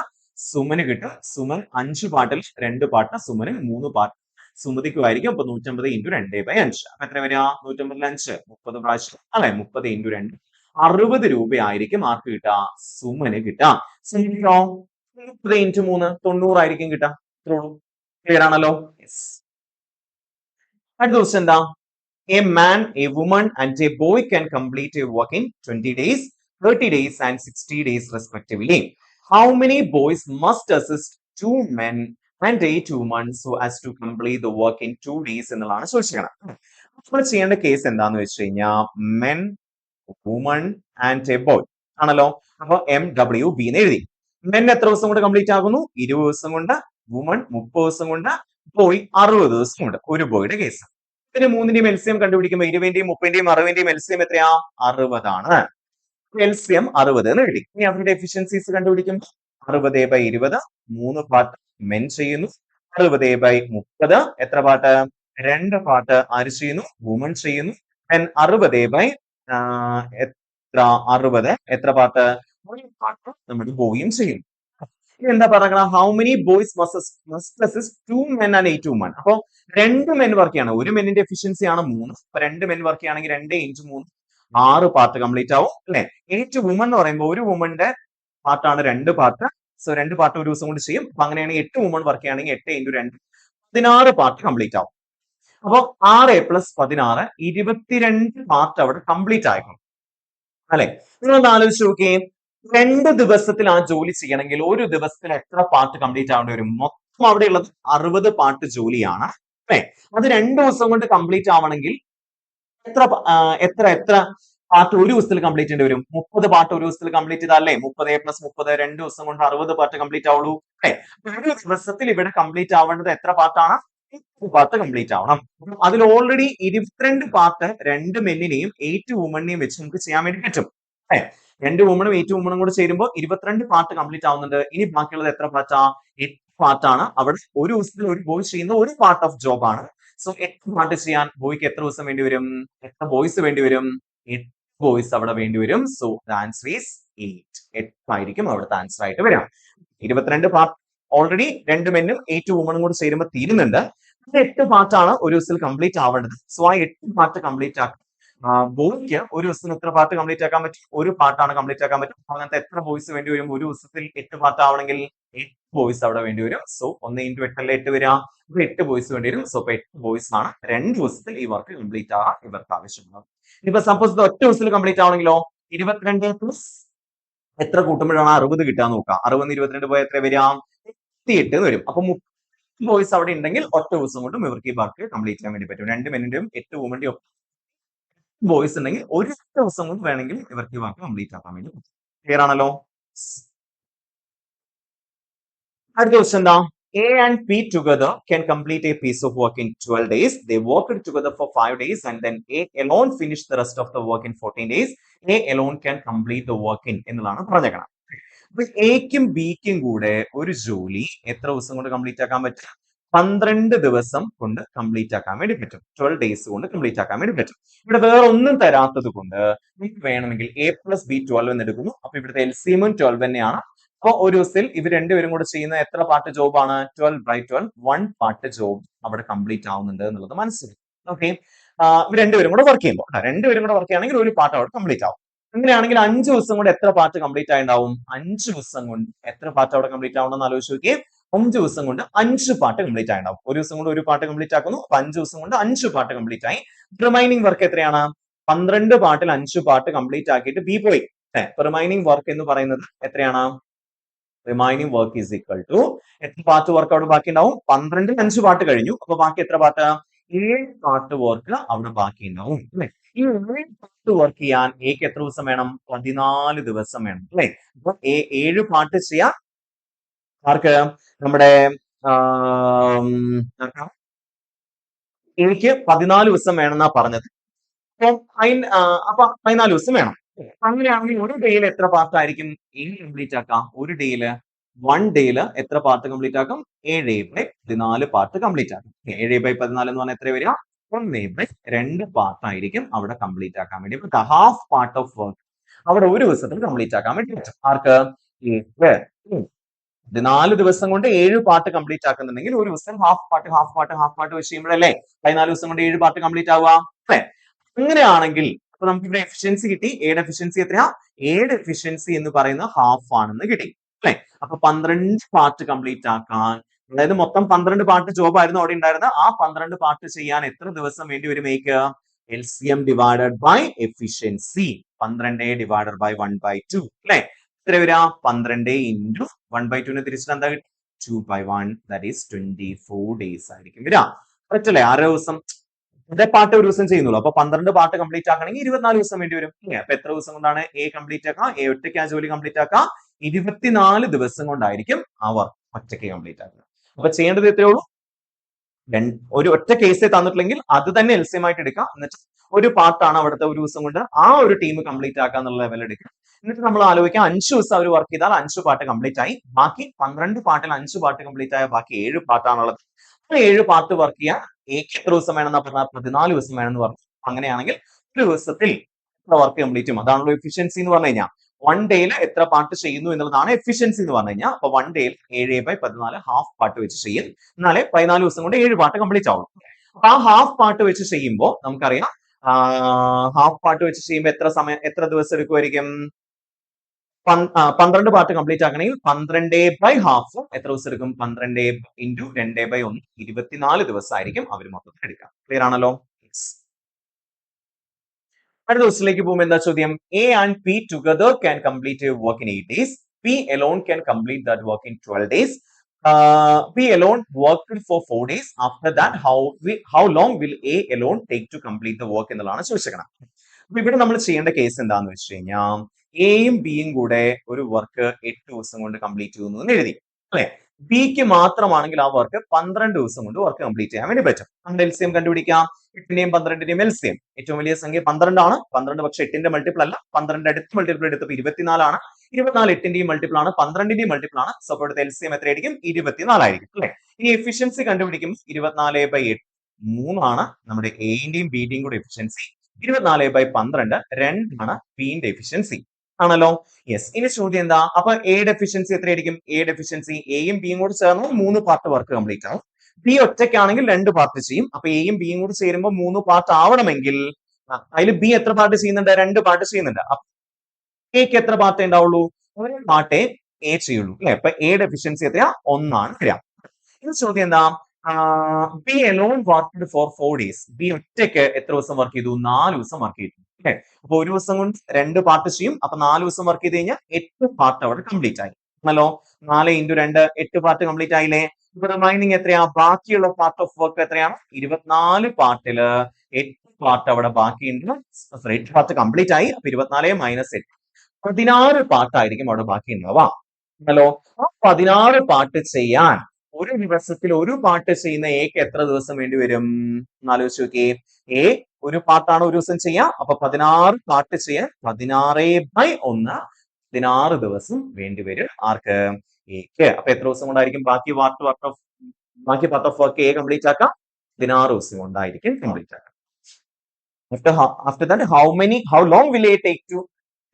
സുമന് കിട്ടും. സുമൻ 5 പാർട്ടിൽ 2 പാർട്ട് സുമന് 3 പാർട്ട് സുമതിക്കും ആയിരിക്കും. അപ്പൊ 150 × 2/5. അപ്പൊ എത്ര വരിക? 150 5 30 പ്രാവശ്യം അല്ലെ, 30 × 2 60 രൂപയായിരിക്കും ആർക്ക് കിട്ടുക? സുമന് കിട്ടുക. സുമനോ 30 × 3 90 ആയിരിക്കും കിട്ടുക. ക്ലിയർ ആണല്ലോ. അടുത്ത ക്വസ്റ്റ്യൻ എന്താ? A man, a woman and a boy can complete a work in 20 days, 30 days and 60 days respectively. How many boys must assist 2 men and 8 women so as to complete the work in 2 days എന്നുള്ളതാണ് ചോദിച്ചിരിക്കുന്നത്. നമ്മൾ ചെയ്യേണ്ട case എന്താന്ന് വെച്ച് കഴിഞ്ഞാൽ men, woman and a boy ആണല്ലോ. അപ്പൊ MWB എന്ന് എഴുതി. men എത്ര ദിവസം കൊണ്ട് കംപ്ലീറ്റ് ആകുന്നു? 20 ദിവസം കൊണ്ട്. woman 30 ദിവസം കൊണ്ട്. boy 60 ദിവസം കൊണ്ട്. ഒരു ബോയുടെ കേസ്. ഇതിന് 3ന്റെയും എൽസിയം കണ്ടുപിടിക്കുമ്പോൾ 20ന്റെയും 30ന്റെയും 60ന്റെയും എൽസിയം എത്രയാ? 60 ആണ്. എൽസിയം 60 എന്ന് എഴുതി. ഇനി അവരുടെ എഫിഷ്യൻസീസ് കണ്ടുപിടിക്കുമ്പോൾ 60/20 3 പാർട്ട് മെൻ ചെയ്യുന്നു. 60/30 എത്ര പാർട്ട്? 2 പാർട്ട് ആര് ചെയ്യുന്നു? വുമൺ ചെയ്യുന്നു. 60 എത്ര 60 എത്ര പാർട്ട്? 1 പാർട്ട് നമ്മുടെ ബോയും ചെയ്യുന്നു. എന്താ പറയുക? How many boys must assist 2 men and 8 women. അപ്പൊ 2 മെൻ വർക്ക് ചെയ്യാണ്. ഒരു മെന്നിന്റെ എഫിഷ്യൻസി ആണ് 3. അപ്പൊ 2 മെൻ വർക്ക് ചെയ്യുകയാണെങ്കിൽ 2 × 3 6 പാർട്ട് കംപ്ലീറ്റ് ആവും അല്ലെ. 8 വുമൺ എന്ന് പറയുമ്പോൾ ഒരു വുമന്റെ പാർട്ടാണ് 2 പാർട്ട്. സോ 2 പാർട്ട് ഒരു ദിവസം കൊണ്ട് ചെയ്യും. അപ്പൊ അങ്ങനെയാണെങ്കിൽ 8 വുമൺ വർക്ക് ചെയ്യുകയാണെങ്കിൽ 8 × 2 16 പാർട്ട് കംപ്ലീറ്റ് ആവും. അപ്പൊ 6 + 16 22 പാർട്ട് അവിടെ കംപ്ലീറ്റ് ആയിരിക്കും അല്ലെ. നിങ്ങളൊന്ന് ആലോചിച്ച് നോക്കിയേ, 2 ദിവസത്തിൽ ആ ജോലി ചെയ്യണമെങ്കിൽ ഒരു ദിവസത്തിൽ എത്ര പാർട്ട് കംപ്ലീറ്റ് ആവേണ്ടി വരും? മൊത്തം അവിടെ ഉള്ളത് 60 പാർട്ട് ജോലിയാണ് അല്ലെ. അത് 2 ദിവസം കൊണ്ട് കംപ്ലീറ്റ് ആവണമെങ്കിൽ എത്ര എത്ര പാർട്ട് ഒരു ദിവസത്തിൽ കംപ്ലീറ്റ് ചെയ്യേണ്ടി വരും? 30 പാർട്ട് ഒരു ദിവസത്തിൽ കംപ്ലീറ്റ് ചെയ്താലേ 30 + 30 2 ദിവസം കൊണ്ട് 60 പാർട്ട് കംപ്ലീറ്റ് ആവുള്ളൂ അല്ലെ. ഒരു ദിവസത്തിൽ ഇവിടെ കംപ്ലീറ്റ് ആവേണ്ടത് എത്ര പാർട്ടാണ്? 8 പാർട്ട് കംപ്ലീറ്റ് ആവണം. അതിൽ ഓൾറെഡി 22 പാർട്ട് 2 മെന്നിനെയും 8 വുമണിനെയും വെച്ച് നമുക്ക് ചെയ്യാൻ വേണ്ടി പറ്റും അല്ലെ. 2 വുമണും 8 വുമണും കൂടെ ചേരുമ്പോൾ 22 പാർട്ട് കംപ്ലീറ്റ് ആവുന്നുണ്ട്. ഇനി ബാക്കിയുള്ളത് എത്ര പാർട്ടാ? 8 പാർട്ടാണ്. അവിടെ ഒരു ദിവസത്തിൽ ഒരു ബോയ് ചെയ്യുന്ന ഒരു പാർട്ട് ഓഫ് ജോബ് ആണ്. സോ 8 പാർട്ട് ചെയ്യാൻ ബോയ്ക്ക് എത്ര ദിവസം വേണ്ടി വരും? എത്ര ബോയ്സ് വേണ്ടി വരും? 8 ബോയ്സ് അവിടെ വേണ്ടി വരും. So the answer is 8. 8 ആയിരിക്കും അവിടുത്തെ ആൻസർ ആയിട്ട് വരാം. 22 പാർട്ട് ഓൾറെഡി 2 മെന്നും 8 വുമണും കൂടെ ചേരുമ്പോൾ തീരുന്നുണ്ട്. 8 പാർട്ടാണ് ഒരു ദിവസത്തിൽ കംപ്ലീറ്റ് ആവേണ്ടത്. സോ ആ 8 പാർട്ട് കംപ്ലീറ്റ് ആക്കും. ബോയ്ക്ക് ഒരു ദിവസത്തിന് എത്ര പാർട്ട് കംപ്ലീറ്റ് ആക്കാൻ പറ്റും? ഒരു പാർട്ടാണ് കംപ്ലീറ്റ് ആക്കാൻ പറ്റും. അങ്ങനത്തെ എത്ര ബോയ്സ് വേണ്ടി വരും? ഒരു ദിവസത്തിൽ 8 പാർട്ട് ആവണമെങ്കിൽ 8 ബോയ്സ് അവിടെ വേണ്ടി വരും. സോ 1 × 8 അല്ലേ 8 വരാം. അപ്പൊ 8 ബോയ്സ് വേണ്ടി വരും. സോ 8 ബോയ്സ് ആണ് 2 ദിവസത്തിൽ ഈ വർക്ക് കംപ്ലീറ്റ് ആകാൻ ഇവർക്ക് ആവശ്യമുള്ളത്. ഇപ്പൊ സപ്പോസ് ഇത് ഒറ്റ ദിവസത്തിൽ കംപ്ലീറ്റ് ആവണമെങ്കിലോ 22 + എത്ര കൂട്ടുമ്പോഴാണ് 60 കിട്ടാൻ നോക്കാം. 60 × 22 പോയാൽ എത്ര വരാം? 88 എന്ന് വരും. അപ്പൊ 30 ബോയ്സ് അവിടെ ഉണ്ടെങ്കിൽ ഒറ്റ ദിവസം കൊണ്ടും ഇവർക്ക് ഈ വർക്ക് കംപ്ലീറ്റ് ചെയ്യാൻ വേണ്ടി പറ്റും. 2 മെന്നിന്റെയും 8 വുമന്റെയും ബോയ്സ് ഉണ്ടെങ്കിൽ ഒരു ദിവസം കൊണ്ട് വേണമെങ്കിൽ ഇവർക്ക് ഈ വർക്ക് കംപ്ലീറ്റ് ആക്കാൻ വേണ്ടി പറ്റും. ക്ലിയർ ആണല്ലോ. അടുത്ത ക്വസ്റ്റ്യൻ എന്താ? A and P together can complete a piece of work in 12 days. They worked together for 5 days and then A alone finished the rest of the work in 14 days. A alone can complete the work in എന്നുള്ളതാണ് പറഞ്ഞേക്കണം. അപ്പൊ എക്കും ബിക്കും കൂടെ ഒരു ജോലി എത്ര ദിവസം കൊണ്ട് complete ആക്കാൻ പറ്റും? 12 ദിവസം കൊണ്ട് കംപ്ലീറ്റ് ആക്കാൻ വേണ്ടി പറ്റും. 12 ഡേയ്സ് കൊണ്ട് കംപ്ലീറ്റ് ആക്കാൻ വേണ്ടി പറ്റും. ഇവിടെ വേറെ ഒന്നും തരാത്തത് കൊണ്ട് നിങ്ങൾക്ക് വേണമെങ്കിൽ A + B 12 എന്ന് എടുക്കുന്നു. അപ്പൊ ഇവിടുത്തെ എൽസിയമും 12 തന്നെയാണ്. അപ്പൊ ഒരു ദിവസത്തിൽ ഇവർ രണ്ടുപേരും കൂടെ ചെയ്യുന്ന എത്ര പാർട്ട് ജോബാണ് 12/12 1 പാർട്ട് ജോബ് അവിടെ കംപ്ലീറ്റ് ആവുന്നുണ്ട് എന്നുള്ളത് മനസ്സിലായി. ഓക്കെ, ഇവർ രണ്ടുപേരും കൂടെ വർക്ക് ചെയ്യുമ്പോൾ രണ്ടുപേരും കൂടെ വർക്ക് ചെയ്യുകയാണെങ്കിൽ ഒരു പാർട്ട് അവിടെ കംപ്ലീറ്റ് ആവും. അങ്ങനെയാണെങ്കിൽ 5 ദിവസം കൊണ്ട് എത്ര പാർട്ട് കംപ്ലീറ്റ് ആയിട്ടുണ്ടാവും? 5 ദിവസം കൊണ്ട് എത്ര പാർട്ട് അവിടെ കംപ്ലീറ്റ് ആവണമെന്ന് ആലോചിച്ച് നോക്കിയേ. 5 ദിവസം കൊണ്ട് 5 പാർട്ട് കംപ്ലീറ്റ് ആയിട്ടുണ്ടാവും. ഒരു ദിവസം കൊണ്ട് ഒരു പാർട്ട് കംപ്ലീറ്റ് ആക്കുന്നു, അപ്പൊ 5 ദിവസം കൊണ്ട് 5 പാർട്ട് കംപ്ലീറ്റ് ആയി. റിമൈനിങ് വർക്ക് എത്രയാണ്? 12 പാർട്ടിൽ 5 പാർട്ട് കംപ്ലീറ്റ് ആക്കിയിട്ട് ബി പോയി. റിമൈനിങ് വർക്ക് എന്ന് പറയുന്നത് എത്രയാണ്? Remaining work is equal to എത്ര പാർട്ട് വർക്ക് അവിടെ ബാക്കി ഉണ്ടാവും? 12 5 പാർട്ട് കഴിഞ്ഞു, അപ്പൊ ബാക്കി എത്ര പാർട്ട്? 7 പാർട്ട് വർക്ക് അവിടെ ബാക്കി ഉണ്ടാവും അല്ലെ? ഈ 7 പാർട്ട് വർക്ക് ചെയ്യാൻ എക്ക് എത്ര ദിവസം വേണം? 14 ദിവസം വേണം അല്ലെ? അപ്പൊ 7 പാർട്ട് ചെയ്യാൻ ആർക്ക്? നമ്മുടെ എനിക്ക് 14 ദിവസം വേണമെന്നാ പറഞ്ഞത്. അപ്പൊ 14 ദിവസം വേണം. അങ്ങനെയാണെങ്കിൽ ഒരു ഡേയിൽ എത്ര പാർട്ട് ആയിരിക്കും കംപ്ലീറ്റ് ആക്കാം? ഒരു ഡേയില് 1 ഡേയില് എത്ര പാർട്ട് കംപ്ലീറ്റ് ആക്കും? 7/14 പാർട്ട് കംപ്ലീറ്റ് ആക്കും. 7/14 എന്ന് പറഞ്ഞാൽ എത്ര വരിക? 1/2 പാർട്ട് ആയിരിക്കും അവിടെ കംപ്ലീറ്റ് ആക്കാൻ വേണ്ടി പറ്റും. ഹാഫ് പാർട്ട് ഓഫ് വർക്ക് അവിടെ ഒരു ദിവസത്തിൽ കംപ്ലീറ്റ് ആക്കാൻ വേണ്ടി പറ്റും. ആർക്ക്? 14 ദിവസം കൊണ്ട് 7 പാർട്ട് കംപ്ലീറ്റ് ആക്കുന്നുണ്ടെങ്കിൽ ഒരു ദിവസം ഹാഫ് പാർട്ട് വെച്ച് ചെയ്യുമ്പോഴല്ലേ 14 ദിവസം കൊണ്ട് 7 പാർട്ട് കംപ്ലീറ്റ് ആവുക അല്ലേ? അങ്ങനെയാണെങ്കിൽ അപ്പൊ നമുക്ക് ഇവിടെ എഫിഷ്യൻസി കിട്ടി. എയുടെ എഫിഷ്യൻസി എത്രയാ? എയുടെ എഫിഷ്യൻസി എന്ന് പറയുന്ന ഹാഫ് ആണെന്ന് കിട്ടി അല്ലെ? അപ്പൊ 12 പാർട്ട് കംപ്ലീറ്റ് ആക്കാൻ, അതായത് മൊത്തം 12 പാർട്ട് ജോബ് ആയിരുന്നു അവിടെ ഉണ്ടായിരുന്നത്. ആ 12 പാർട്ട് ചെയ്യാൻ എത്ര ദിവസം വേണ്ടി വരും? LCM divided by efficiency 12 divided by 1/2 അല്ലെ? എത്ര വരിക? 12 ഇൻറ്റു 1/2 തിരിച്ചിട്ട് എന്താ കിട്ടും? 2/1 ദാറ്റ് ഈസ് 24 ഡേയ്സ് ആയിരിക്കും വരിക. പറ്റല്ലേ? 6 ദിവസം അതേ പാർട്ട് ഒരു ദിവസം ചെയ്യുന്നുള്ളൂ. അപ്പൊ 12 പാർട്ട് കംപ്ലീറ്റ് ആക്കണമെങ്കിൽ 24 ദിവസം വേണ്ടി വരും. അപ്പൊ എത്ര ദിവസം കൊണ്ടാണ് എ കംപ്ലീറ്റ് ആക്കുക? എ ഒറ്റയ്ക്ക് ആ ജോലി കംപ്ലീറ്റ് ആക്കുക 24 ദിവസം കൊണ്ടായിരിക്കും ആ വർക്ക് ഒറ്റയ്ക്ക് കംപ്ലീറ്റ് ആക്കുക. അപ്പൊ ചെയ്യേണ്ടത് എത്രയേ ഉള്ളൂ? ഒരു ഒറ്റ കേസേ തന്നിട്ടില്ലെങ്കിൽ അത് തന്നെ LCM ആയിട്ട് എടുക്കാം. എന്നിട്ട് ഒരു പാർട്ടാണ് അവിടുത്തെ ഒരു ദിവസം കൊണ്ട് ആ ഒരു ടീം കംപ്ലീറ്റ് ആക്കുക എന്നുള്ള ലെവൽ എടുക്കാം. എന്നിട്ട് നമ്മൾ ആലോചിക്കാം 5 ദിവസം അവർ വർക്ക് ചെയ്താൽ 5 പാർട്ട് കംപ്ലീറ്റ് ആയി. ബാക്കി 12 പാർട്ടിൽ 5 പാർട്ട് കംപ്ലീറ്റ് ആയ ബാക്കി 7 പാർട്ടാണുള്ളത്. 7 പാർട്ട് വർക്ക് ചെയ്യാൻ എക്ക് എത്ര ദിവസം വേണമെന്ന് പറഞ്ഞാൽ 14 ദിവസം വേണമെന്ന് പറഞ്ഞു. അങ്ങനെയാണെങ്കിൽ ഒരു ദിവസത്തിൽ എത്ര വർക്ക് കംപ്ലീറ്റ് ചെയ്യും? അതാണല്ലോ എഫിഷ്യൻസി എന്ന് പറഞ്ഞു കഴിഞ്ഞാൽ. 1 ഡേയിൽ എത്ര പാർട്ട് ചെയ്യുന്നു എന്നുള്ളതാണ് എഫിഷ്യൻസി എന്ന് പറഞ്ഞു കഴിഞ്ഞാൽ. അപ്പൊ 1 ഡേയിൽ 7/14 ഹാഫ് പാർട്ട് വെച്ച് ചെയ്യും. എന്നാലേ 14 ദിവസം കൊണ്ട് 7 പാർട്ട് കംപ്ലീറ്റ് ആവും. അപ്പൊ ആ ഹാഫ് പാർട്ട് വെച്ച് ചെയ്യുമ്പോൾ നമുക്കറിയാം ഹാഫ് പാർട്ട് വെച്ച് ചെയ്യുമ്പോൾ എത്ര ദിവസം എടുക്കുമായിരിക്കും? 12 പാർട്ട് കംപ്ലീറ്റ് ആക്കണമെങ്കിൽ 12/12 എത്ര ദിവസം എടുക്കും? 12 ഇൻറ്റു 2/1 24 ദിവസം ആയിരിക്കും അവർ മൊത്തത്തിൽ എടുക്കുക. ക്ലിയർ ആണല്ലോ? അടുത്ത ദിവസത്തിലേക്ക് പോകുമ്പോൾ എന്താ ചോദ്യം? A and P together can complete your work in 8 days. P alone can complete that work in 12 days. P alone worked for 4 days. After that, how long will A alone take to complete the work എന്നുള്ളതാണ് ചോദിച്ചേക്കണം. അപ്പൊ ഇവിടെ നമ്മൾ ചെയ്യേണ്ട case എന്താന്ന് വെച്ച് കഴിഞ്ഞാൽ എയും ബിയും കൂടെ ഒരു വർക്ക് 8 ദിവസം കൊണ്ട് കംപ്ലീറ്റ് ചെയ്യുന്നു എന്ന് എഴുതി അല്ലെ? ബിക്ക് മാത്രമാണെങ്കിൽ ആ വർക്ക് 12 ദിവസം കൊണ്ട് വർക്ക് കംപ്ലീറ്റ് ചെയ്യാൻ വേണ്ടി പറ്റും. നമ്മുടെ LCM കണ്ടുപിടിക്കാം. 8ന്റെയും 12ന്റെയും LCM. ഏറ്റവും വലിയ സംഖ്യ 12 ആണ്. 12 പക്ഷെ 8ന്റെ മൾട്ടിപ്പിൾ അല്ല. 12 അടുത്ത മൾട്ടിപ്പിൾ എടുത്തപ്പോൾ 24 ആണ്. 24 8ന്റെയും മൾട്ടിപ്പിൾ ആണ്, 12ന്റെയും മൾട്ടിപ്പിൾ ആണ്. സോ അവിടുത്തെ LCM എത്രയായിരിക്കും? 24 ആയിരിക്കും അല്ലെ? ഇനി എഫിഷ്യൻസി കണ്ടുപിടിക്കും. 24/8 3 ആണ് നമ്മുടെ എന്റെയും ബിന്റെയും കൂടെ എഫിഷ്യൻസി. 24/12 2 ആണ് ബിന്റെ എഫിഷ്യൻസി ആണല്ലോ. യെസ്. ഇനി ചോദ്യം എന്താ? അപ്പൊ എയുടെ എഫിഷ്യൻസി എത്രയായിരിക്കും? എയുടെ എഫിഷ്യൻസി എയും ബിയും കൂടി ചേർന്ന് 3 പാർട്ട് വർക്ക് കംപ്ലീറ്റ് ആവും. ബി ഒറ്റയ്ക്കാണെങ്കിൽ 2 പാർട്ട് ചെയ്യും. അപ്പൊ എയും ബിയും കൂടി ചേരുമ്പോൾ 3 പാർട്ട് ആവണമെങ്കിൽ അതിൽ ബി എത്ര പാർട്ട് ചെയ്യുന്നുണ്ട്? 2 പാർട്ട് ചെയ്യുന്നുണ്ട്. അപ്പൊ എക്ക് എത്ര പാർട്ടേ ഉണ്ടാവുള്ളൂ? ഒരു പാർട്ടേ എ ചെയ്യുള്ളൂ അല്ലെ? അപ്പൊ എയുടെ എഫിഷ്യൻസി എത്രയാ? 1 ആണ് വരിക. ഇത് ചോദ്യം എന്താ? B alone worked for 4 days. B ഒറ്റയ്ക്ക് എത്ര ദിവസം വർക്ക് ചെയ്തു? 4 ദിവസം വർക്ക് ചെയ്തു അല്ലെ? അപ്പൊ ഒരു ദിവസം കൊണ്ട് 2 പാർട്ട് ചെയ്യും. അപ്പൊ 4 ദിവസം വർക്ക് ചെയ്ത് കഴിഞ്ഞാൽ 8 പാർട്ട് അവിടെ കംപ്ലീറ്റ് ആയി ആണല്ലോ. 4 × 2 8 പാർട്ട് കംപ്ലീറ്റ് ആയില്ലേ? ഇപ്പൊ റിമൈനിങ് എത്രയാ? ബാക്കിയുള്ള പാർട്ട് ഓഫ് വർക്ക് എത്രയാണ്? 24 പാർട്ടില് 8 പാർട്ട് അവിടെ ബാക്കിയുണ്ട്. 8 പാർട്ട് കംപ്ലീറ്റ് ആയി. അപ്പൊ 24 - 8 16 പാർട്ട് ആയിരിക്കും അവിടെ ബാക്കി ഉണ്ടാവുക ആണല്ലോ. ആ 16 പാർട്ട് ചെയ്യാൻ ഒരു ദിവസത്തിൽ ഒരു പാർട്ട് ചെയ്യുന്ന എക്ക് എത്ര ദിവസം വേണ്ടി വരും? എന്നാലോചിച്ച് നോക്കിയേ. എ ഒരു പാർട്ടാണ് ഒരു ദിവസം ചെയ്യാം. അപ്പൊ 16 പാർട്ട് ചെയ്യാൻ 16/1 16 ദിവസം വേണ്ടി വരും ആർക്ക്? എക്ക്. അപ്പൊ എത്ര ദിവസം കൊണ്ടായിരിക്കും ബാക്കി part of work A complete ആക്കാം? 16 ദിവസം കൊണ്ടായിരിക്കും കംപ്ലീറ്റ് ആക്കാം. After that, how long will A take to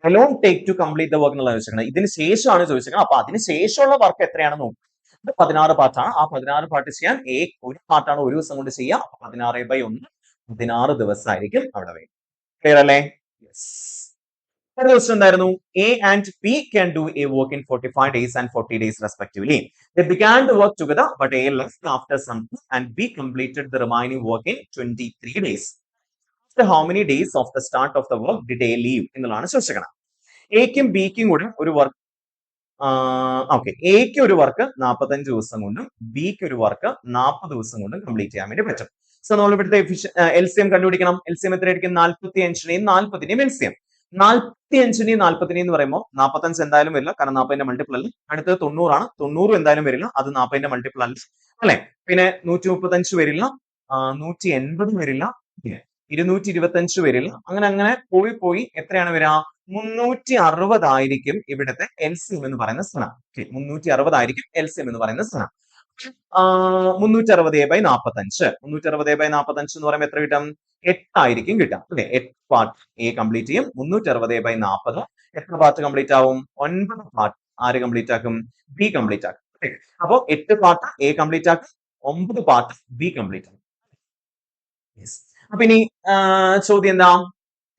alone take to complete the work എന്നുള്ള ചോദിച്ചിരിക്കുന്നത്. ഇതിന് ശേഷമാണ് ചോദിച്ചിരിക്കുന്നത്. അപ്പൊ അതിന് ശേഷമുള്ള വർക്ക് എത്രയാണെന്ന് നോക്കും. ഇത് 16 പാർട്ടാണ്. ആ 16 പാർട്ട് ചെയ്യാൻ ഒരു പാർട്ടാണ് ഒരു ദിവസം കൊണ്ട് ചെയ്യുക. 16/1 16 ദിവസമായിരിക്കും അവിടെ വരും. ക്ലിയർ അല്ലേ? യെസ്. അടുത്ത ക്വസ്റ്റ്യൻ എന്തായിരുന്നു? A and B can do a work in 45 days and 40 days respectively. They began the work together, but A left after some time and B completed the remaining work in 23 days. After how many days of the start of the work did A leave? എന്നുള്ളതാണ് ചോദിച്ചേക്കണം. എക്കും ബിക്കും കൂടെ ഒരു work okay, എക്ക് ഒരു work 45 ദിവസം കൊണ്ടും ബിക്ക് ഒരു work 40 ദിവസം കൊണ്ടും കംപ്ലീറ്റ് ചെയ്യാൻ വേണ്ടി പറ്റും. സോ നമ്മൾ ഇവിടുത്തെ LCM കണ്ടുപിടിക്കണം. LCM എത്രയായിരിക്കും? 45നെയും 40നെയും LCM. 45നെയും 40നെയും എന്ന് പറയുമ്പോൾ 45 എന്തായാലും വരില്ല, കാരണം 40ന്റെ മൾട്ടിപ്പിൾ അല്ല. അടുത്തത് 90 ആണ്. 90 എന്തായാലും വരില്ല, അത് 40ന്റെ മൾട്ടിപ്പിൾ അല്ല അല്ലെ. പിന്നെ 135 വരില്ല, 180 വരില്ല, 225 വരില്ല. അങ്ങനെ അങ്ങനെ പോയി എത്രയാണ് വരിക? 360 ആയിരിക്കും ഇവിടുത്തെ LCM എന്ന് പറയുന്ന സ്ഥാനം. 360 ആയിരിക്കും LCM എന്ന് പറയുന്ന സ്ഥാനം. 360/45 360/45 എന്ന് പറയുമ്പോൾ എത്ര കിട്ടും? 8 ആയിരിക്കും കിട്ടുക അല്ലെ. 8 പാർട്ട് A കംപ്ലീറ്റ് ചെയ്യും. 360/40 എത്ര പാർട്ട് കംപ്ലീറ്റ് ആവും? 9 പാർട്ട് ആര് കംപ്ലീറ്റ് ആക്കും? B കംപ്ലീറ്റ് ആക്കും. അപ്പോ 8 പാർട്ട് A കംപ്ലീറ്റ് ആക്കും, 9 പാർട്ട് B കംപ്ലീറ്റ് ആക്കും. അപ്പൊ ഇനി ചോദ്യം എന്താ?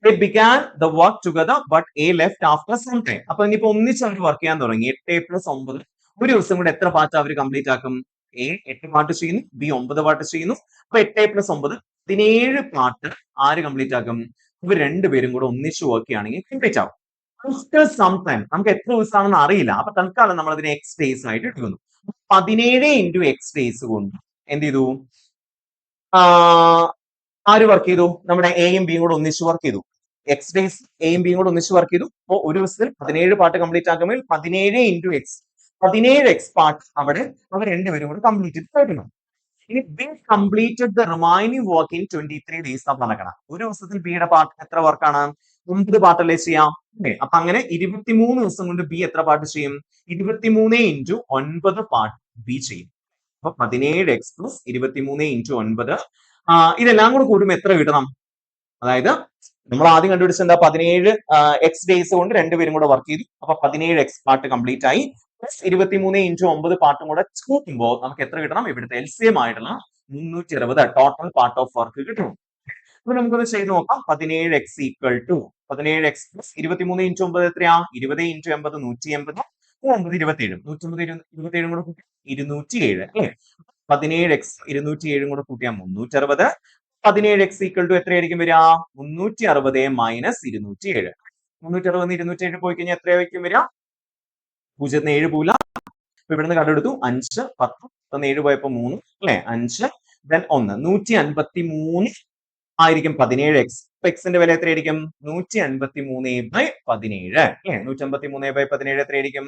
They began the work together but A left after some time. അപ്പൊ ഇനിയിപ്പോ ഒന്നിച്ച് അവർ വർക്ക് ചെയ്യാൻ തുടങ്ങി. 8 + 9 ഒരു ദിവസം കൂടെ എത്ര പാർട്ട് അവർ കംപ്ലീറ്റ് ആക്കും? A 8 പാർട്ട് ചെയ്യുന്നു, B 9 പാർട്ട് ചെയ്യുന്നു. അപ്പൊ 8 + 9 17 പാർട്ട് ആര് കംപ്ലീറ്റ് ആക്കും? ഇവർ രണ്ടുപേരും കൂടെ ഒന്നിച്ച് വർക്ക് ചെയ്യുകയാണെങ്കിൽ കംപ്ലീറ്റ് ആവും. ആഫ്റ്റർ സം ടൈം, നമുക്ക് എത്ര ദിവസമാണെന്ന് അറിയില്ല. അപ്പൊ തൽക്കാലം നമ്മൾ അതിനെ X ഡേയ്സ് ആയിട്ട് എടുക്കുന്നു. 17 × X ഡേയ്സ് കൊണ്ട് എന്ത് ചെയ്തു? ആര് വർക്ക് ചെയ്തു? നമ്മുടെ എയും ബിയും കൂടെ ഒന്നിച്ച് വർക്ക് ചെയ്തു. X ഡേയ്സ് എയും ബിയും കൂടെ ഒന്നിച്ച് വർക്ക് ചെയ്തു. അപ്പോൾ ഒരു ദിവസത്തിൽ 17 പാർട്ട് കംപ്ലീറ്റ് ആക്കുമ്പോൾ 17 × X 17X പാർട്ട് അവിടെ അവർ രണ്ടുപേരും കൂടെ കംപ്ലീറ്റ് ചെയ്തിട്ടുണ്ട്. ഇനി B completed the remaining work in 23 days എന്നാ പറഞ്ഞേക്കണം. ഒരു ദിവസത്തിൽ ബിയുടെ പാർട്ട് എത്ര വർക്കാണ്? 9 പാർട്ടല്ലേ ചെയ്യാം. അപ്പൊ അങ്ങനെ 23 ദിവസം കൊണ്ട് ബി എത്ര പാർട്ട് ചെയ്യും? 23 × 9 പാർട്ട് ബി ചെയ്യും. അപ്പൊ 17X + 23 × 9 ഇതെല്ലാം കൂടെ കൂടുമ്പോൾ എത്ര കിട്ടണം? അതായത് നമ്മൾ ആദ്യം കണ്ടുപിടിച്ചത് എന്താ? 17X ഡേയ്സ് കൊണ്ട് രണ്ടുപേരും കൂടെ വർക്ക് ചെയ്തു. അപ്പൊ 17X പാർട്ട് കംപ്ലീറ്റ് ആയി. പ്ലസ് 23 × 9 പാർട്ടും കൂടെ കൂട്ടുമ്പോൾ നമുക്ക് എത്ര കിട്ടണം? ഇവിടുത്തെ LCM ആയിട്ടുള്ള 360 ടോട്ടൽ പാർട്ട് ഓഫ് വർക്ക് കിട്ടും. അപ്പൊ നമുക്കൊന്ന് ചെയ്ത് നോക്കാം. 17X = 17X + 23 × 9 എത്രയാ? 20 × 80 180, 9 27 180 കൂടെ കൂട്ടി 207 അല്ലെ. 17X 207 കൂടെ കൂട്ടിയാൽ 360. 17X = എത്രയായിരിക്കും വരിക? 360 - 207. 360 207 പോയി കഴിഞ്ഞാൽ എത്രയായിരിക്കും വരിക? 0 7 പോല. അപ്പൊ ഇവിടുന്ന് കണ്ടെടുത്തു 5 10 7 പോയപ്പോ 3 അല്ലെ. 5 then 1 153 ആയിരിക്കും 17X. എക്സിന്റെ വില എത്രയായിരിക്കും? 153/17 അല്ലെ. 153/17 എത്രയായിരിക്കും?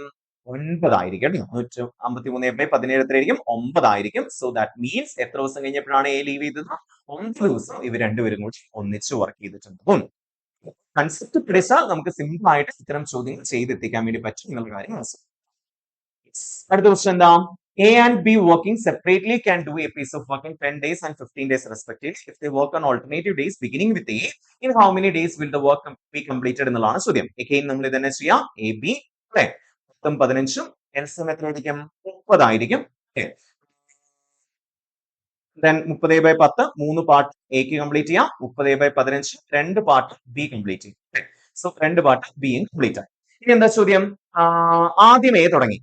9 ആയിരിക്കും. 153/17 എത്രയായിരിക്കും? 9 ആയിരിക്കും. സോ ദാറ്റ് മീൻസ് എത്ര ദിവസം കഴിഞ്ഞപ്പോഴാണ് എ ലീവ് ചെയ്തത്? 9 ദിവസം ഇവർ രണ്ടുപേരും കൂടി ഒന്നിച്ച് വർക്ക് ചെയ്തിട്ടുണ്ട്. കൺസെപ്റ്റ് പഠിച്ചാൽ നമുക്ക് സിമ്പിൾ ആയിട്ട് ഇത്തരം ചോദ്യങ്ങൾ ചെയ്തെത്തിക്കാൻ വേണ്ടി പറ്റും എന്നുള്ള കാര്യം മനസ്സിലാക്കും. അടുത്ത ക്വസ്റ്റ്യൻ എന്താ? A and B working separately can do a piece of work in 10 days and 15 days respectively. If they work on alternative days beginning with A, in how many days will the work be completed എന്നുള്ളതാണ് ചോദ്യം. Again നമ്മൾ ഇതന്നെ ചെയ്യാം. AB അല്ലെ. 15 LCM എത്രയായിരിക്കും? 30 ആയിരിക്കും. Then 30/10 3 part എക്ക് complete ചെയ്യാം. 30/15 2 പാർട്ട് ബി കംപ്ലീറ്റ് ചെയ്യും. സോ 2 പാർട്ട് ബിയും കംപ്ലീറ്റ് ആയി. ഇനി എന്താ ചോദ്യം? ആദ്യം എ തുടങ്ങി,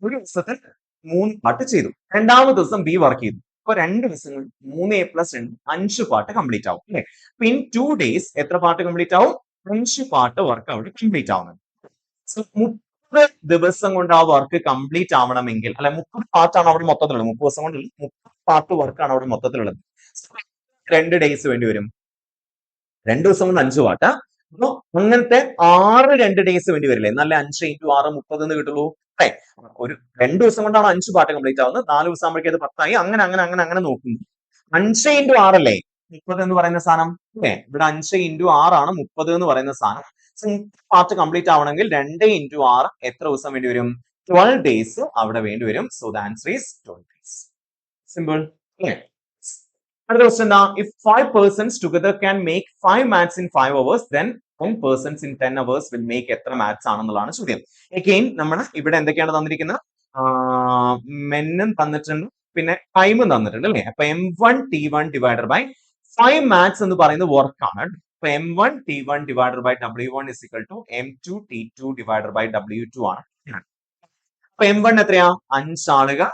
ഒരു ദിവസത്തിൽ 3 പാർട്ട് ചെയ്തു. രണ്ടാമത്തെ ദിവസം ബി വർക്ക് ചെയ്തു. അപ്പൊ 2 ദിവസങ്ങൾ 3A + 2 5 പാർട്ട് കംപ്ലീറ്റ് ആവും അല്ലെ. അപ്പൊ ഇൻ 2 days എത്ര പാർട്ട് കംപ്ലീറ്റ് ആവും? 5 പാർട്ട് വർക്ക് അവിടെ കംപ്ലീറ്റ് ആവുന്നത്. സോ 30 ദിവസം കൊണ്ട് ആ വർക്ക് കംപ്ലീറ്റ് ആവണമെങ്കിൽ, അല്ലെ 30 പാർട്ടാണ് അവിടെ മൊത്തത്തിലുള്ളത്. 30 ദിവസം കൊണ്ട് 30 പാർട്ട് വർക്കാണ് അവിടെ മൊത്തത്തിലുള്ളത്. 2 days വേണ്ടി വരും. 2 ദിവസം കൊണ്ട് 5 പാർട്ട്. അപ്പൊ അങ്ങനത്തെ 6 2 days വേണ്ടി വരില്ലേ? നല്ല 5 × 6 30 എന്ന് കിട്ടുള്ളൂ. ഒരു 2 ദിവസം കൊണ്ടാണ് 5 പാർട്ട് കംപ്ലീറ്റ് ആവുന്നത്. 4 ദിവസം ആകുമ്പോഴേക്കും അത് 10 ആയി. അങ്ങനെ അങ്ങനെ അങ്ങനെ അങ്ങനെ നോക്കുന്നു. 5 × 6 അല്ലേ 30 എന്ന് പറയുന്ന സാധനം അല്ലേ? ഇവിടെ 5 × 6 ആണ് 30 എന്ന് പറയുന്ന സാധനം. പാർട്ട് കംപ്ലീറ്റ് ആവണമെങ്കിൽ 2 × 6 എത്ര ദിവസം വേണ്ടി വരും? 12 days അവിടെ വേണ്ടി വരും. So the answer is 12 days. Simple അല്ലേ? അടുത്ത ക്വസ്റ്റ്യൻ എന്താ? If 5 persons together can make 5 mats in 5 hours, then 10 persons in 10 hours will make എത്ര മാത്സ് ആണെന്നുള്ളതാണ് ചോദ്യം. അഗെയിൻ നമ്മൾ ഇവിടെ എന്തൊക്കെയാണ് തന്നിരിക്കുന്നത്? മെന്നും തന്നിട്ടുണ്ട്, പിന്നെ ടൈമും തന്നിട്ടുണ്ട് അല്ലേ? അപ്പൊ M1T1 ഡിവൈഡഡ് ബൈ 5 മാത്സ് എന്ന് പറയുന്നത് വർക്കാണ്. അപ്പൊ M1T1 divided by W1 is equal to M2T2 divided by W2 ആണ്. അപ്പൊ M1 എത്രയാ? 5 ആളുകൾ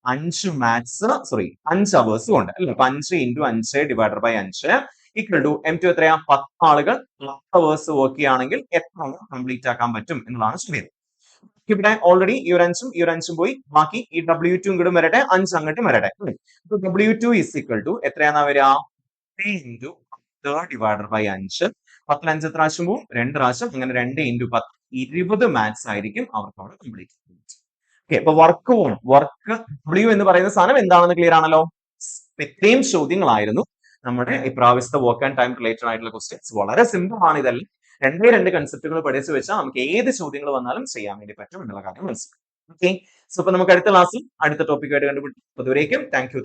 5 മാത്സ്, സോറി 5 അവേഴ്സും ഉണ്ട് അല്ലെ? അപ്പൊ 5 into 5 divided by 5 equal to M2 എത്രയാ? 10 ആളുകൾ 10 അവേഴ്സ് വർക്ക് ചെയ്യുകയാണെങ്കിൽ എത്ര കംപ്ലീറ്റ് ആക്കാൻ പറ്റും എന്നുള്ളതാണ് ചോദ്യം. ഇവിടെ ഓൾറെഡി ഈ ഒരു 5ഉം പോയി, ബാക്കി ഈ W2 ഇങ്ങോട്ടും വരട്ടെ, 5 അങ്ങോട്ടും വരട്ടെ. അപ്പൊ W2 ഇസ് ഈക്വൽ ടു എത്രയാണെന്നാ വരിക? 3 ഇൻറ്റു 10 ഡിവൈഡഡ് ബൈ 5. 10 5 എത്ര പ്രാവശ്യം പോവും? 2 പ്രാവശ്യം. അങ്ങനെ 2 ഇൻറ്റു 10 20 മാത്സ് ആയിരിക്കും അവർക്ക് അവിടെ കംപ്ലീറ്റ് ചെയ്യുന്നത്. ഓക്കെ, അപ്പൊ വർക്ക് W എന്ന് പറയുന്ന സാധനം എന്താണെന്ന് ക്ലിയർ ആണല്ലോ? ഇത്രയും ചോദ്യങ്ങളായിരുന്നു നമ്മുടെ ഇപ്രാവശ്യത്തെ വർക്ക് ആൻഡ് ടൈം റിലേറ്റഡ് ആയിട്ടുള്ള ക്വസ്റ്റ്യൻസ്. വളരെ സിമ്പിൾ ആണ് ഇതെല്ലാം. രണ്ട് കൺസെപ്റ്റുകൾ പഠിച്ചു വെച്ചാൽ നമുക്ക് ഏത് ചോദ്യങ്ങൾ വന്നാലും ചെയ്യാൻ വേണ്ടി പറ്റും എന്നുള്ള കാര്യം മനസ്സിലാക്കാം. ഓക്കെ, സോ ഇപ്പൊ നമുക്ക് അടുത്ത ക്ലാസ്സിൽ അടുത്ത ടോപ്പിക്കായിട്ട് കണ്ടുപിടിക്കും. അതുവരേക്കും താങ്ക് യു.